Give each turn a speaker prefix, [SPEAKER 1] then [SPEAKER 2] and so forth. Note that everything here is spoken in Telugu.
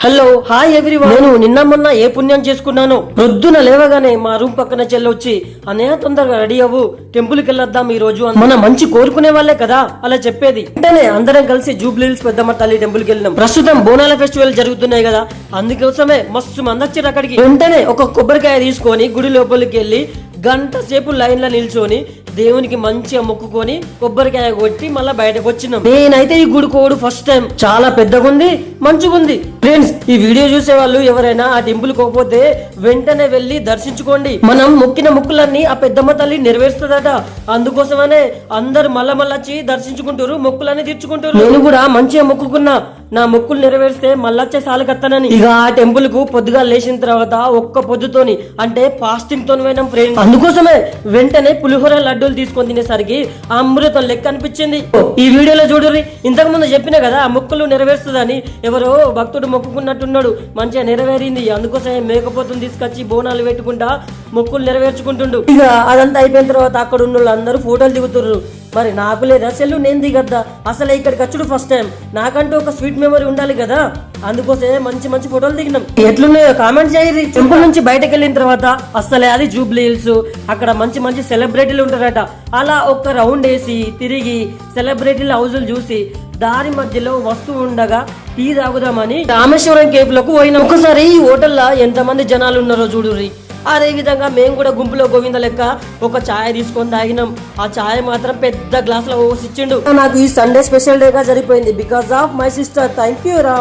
[SPEAKER 1] Hello hi everyone. నేను నిన్న మొన్న ఏ పుణ్యం చేసుకున్నాను. ప్రొద్దున లేవగానే మా రూమ్ పక్కన చెల్లొచ్చి అన్నయ్య తొందరగా రెడీ అవ్వు, టెంపుల్ కి వెళ్ళొద్దాం ఈ రోజు. మన మంచి కోరుకునే వాళ్ళే కదా అలా చెప్పేది. వెంటనే అందరం కలిసి జూబ్లీ హిల్స్ పెద్దమ్మ తల్లి టెంపుల్ కి వెళ్ళినాం. ప్రస్తుతం బోనాల ఫెస్టివల్ జరుగుతున్నాయి కదా, అందుకోసమే మస్తు మంది వచ్చారు అక్కడికి. వెంటనే ఒక కొబ్బరికాయ తీసుకొని గుడి లోపలికి వెళ్ళి గంట సేపు లైన్ లో నిల్చొని దేవునికి మంచిగా మొక్కుకొని కొబ్బరికాయ కొట్టి మళ్ళీ బయటకు వచ్చినాం. నేనైతే ఈ గుడి కోడు ఫస్ట్ టైం, చాలా పెద్దగా ఉంది, మంచిగా ఉంది. ఫ్రెండ్స్, ఈ వీడియో చూసే వాళ్ళు ఎవరైనా ఆ టెంపుల్ పోకపోతే వెంటనే వెళ్ళి దర్శించుకోండి. మనం మొక్కిన మొక్కులన్నీ ఆ పెద్దమ్మ తల్లి నెరవేరుస్తుందట. అందుకోసమనే అందరు మళ్ళా వచ్చి దర్శించుకుంటారు, మొక్కులన్నీ తీర్చుకుంటారు. నేను కూడా మంచిగా మొక్కుకున్నా, నా మొక్కులు నెరవేరిస్తే మళ్ళొచ్చే సాలు కత్తానని. ఇక ఆ టెంపుల్ కు పొద్దుగా లేచిన తర్వాత ఒక్క పొద్దుతోని అంటే ఫాస్టింగ్ తోని పోయినాం ఫ్రెండ్స్. అందుకోసమే వెంటనే పులిహోర లడ్డూలు తీసుకొని తినేసరికి ఆ అమృతం లెక్క అనిపించింది. ఈ వీడియోలో చూడరి, ఇంతకు ముందు చెప్పిన కదా ఆ మొక్కులు నెరవేరుస్తుందని. ఎవరో భక్తుడు మొక్కుకున్నట్టున్నాడు, మంచిగా నెరవేరింది. అందుకోసమే మేకపోతుని తీసుకొచ్చి బోనాలు పెట్టుకుంటా మొక్కులు నెరవేర్చుకుంటుండు. ఇక అదంతా అయిపోయిన తర్వాత అక్కడ ఉన్న వాళ్ళు అందరూ ఫోటోలు దిగుతుర్రు. మరి నాకు లేదా సెల్లు, నేను దిగద్దా? అసలు ఇక్కడికి వచ్చుడు ఫస్ట్ టైం, నాకంటూ ఒక స్వీట్ మెమరీ ఉండాలి కదా. అందుకోసమే మంచి మంచి ఫోటోలు దిగినాం. ఎట్లున్నాయో కామెంట్ చేయరి. టెంపుల్ నుంచి బయటకు వెళ్ళిన తర్వాత అసలే అది జూబ్లీ హిల్స్, అక్కడ మంచి మంచి సెలబ్రిటీలు ఉంటారట. అలా ఒక్క రౌండ్ వేసి తిరిగి సెలబ్రిటీల హౌజులు చూసి దారి మధ్యలో వస్తూ ఉండగా టీ తాగుదామని రామేశ్వరం కేఫ్ లకు పోయినాం. ఒకసారి ఈ హోటల్లో ఎంతమంది జనాలు ఉన్నారో చూడుర్రి. అదే విధంగా మేము కూడా గుంపులో గోవింద లెక్క ఒక ఛాయ్ తీసుకొని తాగినాం. ఆ ఛాయ్ మాత్రం పెద్ద గ్లాస్ లో పోసిచ్చిండు. నాకు ఈ సండే స్పెషల్ డే గా జరిగిపోయింది because of my sister. Thank you రా.